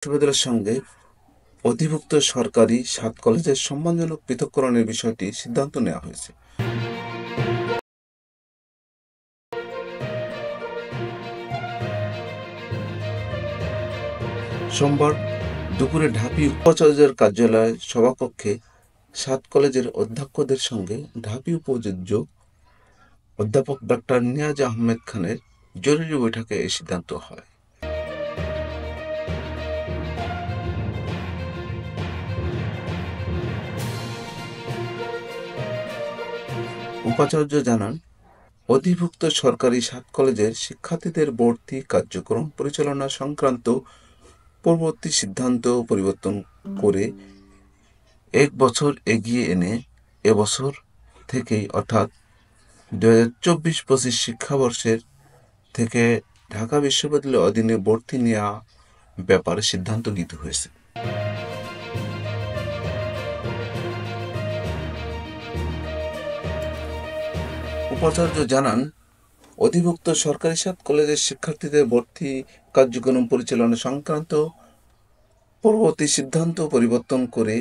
বিশ্ববিদ্যালয়ের সঙ্গে অধিভুক্ত সরকারি 7 কলেজের সম্মানজনক পৃথককরণের বিষয়টি সিদ্ধান্ত নেওয়া হয়েছে। সোমবার দুপুরে ঢাবি উপাচার্যের কার্যালয় সভাকক্ষে 7 কলেজের অধ্যক্ষদের সঙ্গে ঢাবি উপাচার্য অধ্যাপক ডক্টর নিয়াজ আহমেদ খানের জরুরি বৈঠকে এই সিদ্ধান্ত হয়। উপাচার্য জানান, অধিভুক্ত সরকারি 7 কলেজের শিক্ষার্থীদের ভর্তি কার্যক্রম পরিচালনা সংক্রান্ত পূর্ববর্তী সিদ্ধান্ত পরিবর্তন করে 1 বছর এগিয়ে এনে এবছর থেকেই অর্থাৎ 2024-25 শিক্ষাবর্ষের থেকে ঢাকা বিশ্ববিদ্যালয়ের অধীনে ভর্তি নেওয়া ব্যাপারে সিদ্ধান্ত নিতে হয়েছে। উপাচার্য জানান, অধিভুক্ত সরকারি 7 কলেজের শিক্ষার্থীদের ভর্তি কার্যক্রম পরিচালনা সংক্রান্ত পূর্ববর্তী সিদ্ধান্ত পরিবর্তন করে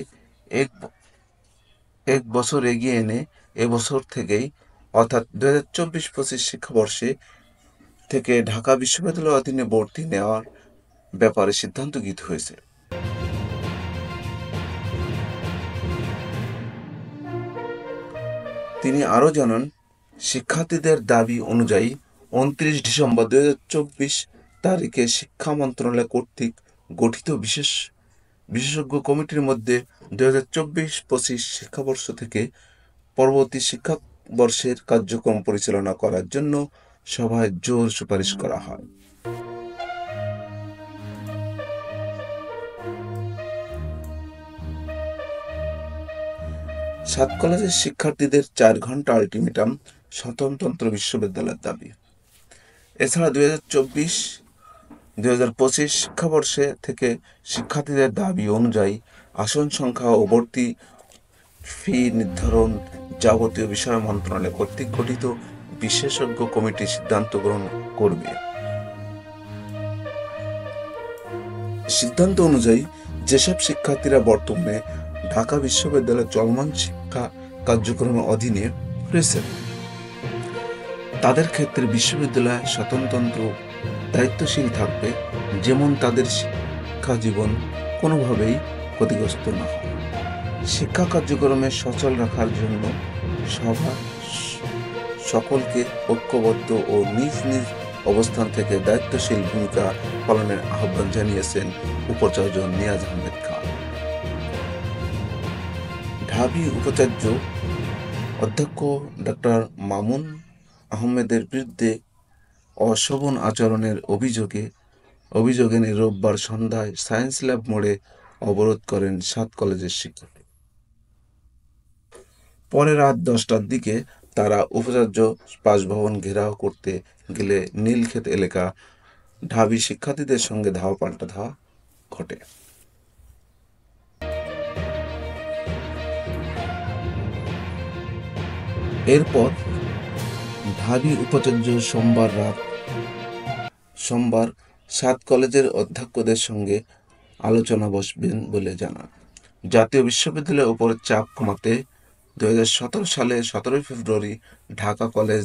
এক বছর এগিয়ে এনে এবছর থেকেই অর্থাৎ 2024-25 শিক্ষাবর্ষে থেকে ঢাকা বিশ্ববিদ্যালয়ের অধীনে ভর্তি নেওয়ার ব্যাপারে সিদ্ধান্ত গৃহীত হয়েছে। তিনি আরও জানান, শিক্ষার্থীদের দাবি অনুযায়ী 29 ডিসেম্বর 2024 তারিখে শিক্ষা মন্ত্রণালয় কর্তৃক গঠিত বিশেষজ্ঞ কমিটির মধ্যে 2024-25 শিক্ষাবর্ষ থেকে পরবর্তী শিক্ষাবর্ষের কার্যক্রম পরিচালনা করার জন্য সভায় জোর সুপারিশ করা হয়। সাত কলেজের শিক্ষার্থীদের 4 ঘন্টা আলটিমেটাম স্বতন্ত্র বিশ্ববিদ্যালয়ের দাবি। এছাড়া 2024-2025 শিক্ষাবর্ষে থেকে শিক্ষার্থীদের দাবি অনুযায়ী আসন সংখ্যা ও ভর্তি ফি নির্ধারণ যাবতীয় বিষয় মন্ত্রণালয় কর্তৃক গঠিত বিশেষজ্ঞ কমিটি সিদ্ধান্ত গ্রহণ করবে। সিদ্ধান্ত অনুযায়ী যেসব শিক্ষার্থীরা বর্তমানে ঢাকা বিশ্ববিদ্যালয়ের চলমান শিক্ষা কার্যক্রমের অধীনে রয়েছেন, তাদের ক্ষেত্রে বিশ্ববিদ্যালয় স্বতন্ত্র দায়িত্বশীল থাকবে, যেমন তাদের শিক্ষা জীবন কোনোভাবেই ক্ষতিগ্রস্ত না হয়। শিক্ষা কার্যক্রমে সচল রাখার জন্য সভা সকলকে ঐক্যবদ্ধ ও নিজ নিজ অবস্থান থেকে দায়িত্বশীল ভূমিকা পালনের আহ্বান জানিয়েছেন উপাচার্য নিয়াজ আহমেদ খান। ঢাবি উপাচার্য অধ্যক্ষ ডক্টর মামুন আহমেদের বিরুদ্ধে অশোভন আচরণের অভিযোগে রোববার সন্ধ্যায় সায়েন্স ল্যাব মোড়ে অবরোধ করেন 7 কলেজের শিক্ষার্থী। পরে রাত 10টার দিকে তারা উপাচার্য বাসভবন ঘেরাও করতে গেলে নীলক্ষেত এলাকা ঢাবি শিক্ষার্থীদের সঙ্গে ধাওয়া পাল্টা ধাওয়া ঘটে। এরপর ঢাবি উপাচার্য সোমবার 7 কলেজের অধ্যক্ষদের সঙ্গে আলোচনা বসবেন বলে জানান। জাতীয় বিশ্ববিদ্যালয়ের উপর চাপ কমাতে 2017 সালে 17 ফেব্রুয়ারি ঢাকা কলেজ,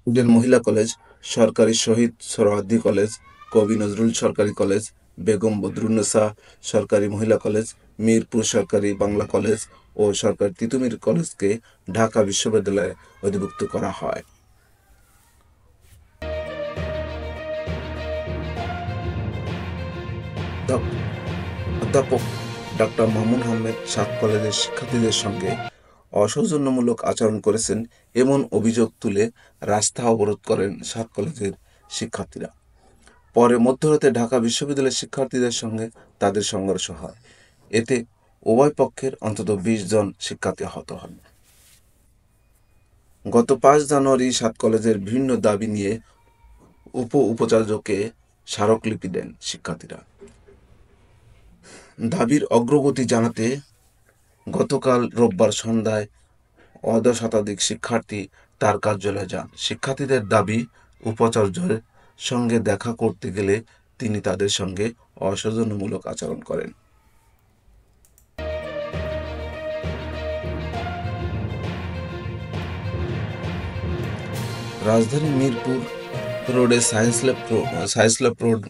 ইডেন মহিলা কলেজ, সরকারি শহীদ সোহরাওয়ার্দী কলেজ, কবি নজরুল সরকারি কলেজ, বেগম বদরুন্নেসা সরকারি মহিলা কলেজ, মিরপুর সরকারি বাংলা কলেজ ও সরকারি তিতুমির কলেজকে ঢাকা বিশ্ববিদ্যালয়ে অধিভুক্ত করা হয়। অধ্যাপক ডক্টর মামুন আহমেদ 7 কলেজের শিক্ষার্থীদের সঙ্গে অসৌজন্যমূলক আচরণ করেছেন এমন অভিযোগ তুলে রাস্তা অবরোধ করেন 7 কলেজের শিক্ষার্থীরা। পরে মধ্যরাতে ঢাকা বিশ্ববিদ্যালয়ের শিক্ষার্থীদের সঙ্গে তাদের সংঘর্ষ হয়। এতে উভয় পক্ষের অন্তত 20 জন শিক্ষার্থী আহত হন। গত 5 জানুয়ারি 7 কলেজের বিভিন্ন দাবি নিয়ে উপাচার্যকে স্মারকলিপি দেন শিক্ষার্থীরা। দাবির অগ্রগতি জানাতে গতকাল রোববার সন্ধ্যায় শতাধিক শিক্ষার্থী তার কার্যালয়ে যান। শিক্ষার্থীদের দাবি, উপাচার্যের সঙ্গে দেখা করতে গেলে তিনি তাদের সঙ্গে অসৌজন্যমূলক আচরণ করেন। রাজধানীর মিরপুর রোডে সায়েন্স ল্যাব রোড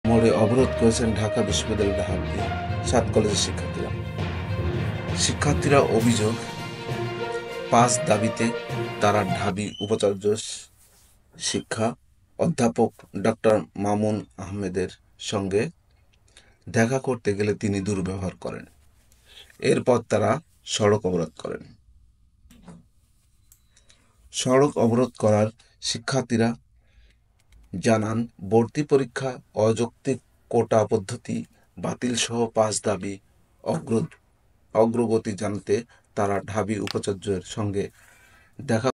মোড়ে অবরোধ করেছেন ঢাকা বিশ্ববিদ্যালয়ের ঢাবি 7 কলেজের শিক্ষার্থীরা। শিক্ষার্থীরা অভিযোগ, 5 দাবিতে তারা ঢাবি উপাচার্য শিক্ষা অধ্যাপক ডক্টর মামুন আহমেদের সঙ্গে দেখা করতে গেলে তিনি দুর্ব্যবহার করেন। এরপর তারা সড়ক অবরোধ করেন। সড়ক অবরোধ করার শিক্ষার্থীরা জানান, ভর্তি পরীক্ষা অযৌক্তিক, কোটা পদ্ধতি বাতিল সহ 5 দাবি অগ্রগতি জানাতে তারা ঢাবি উপাচার্যের সঙ্গে দেখা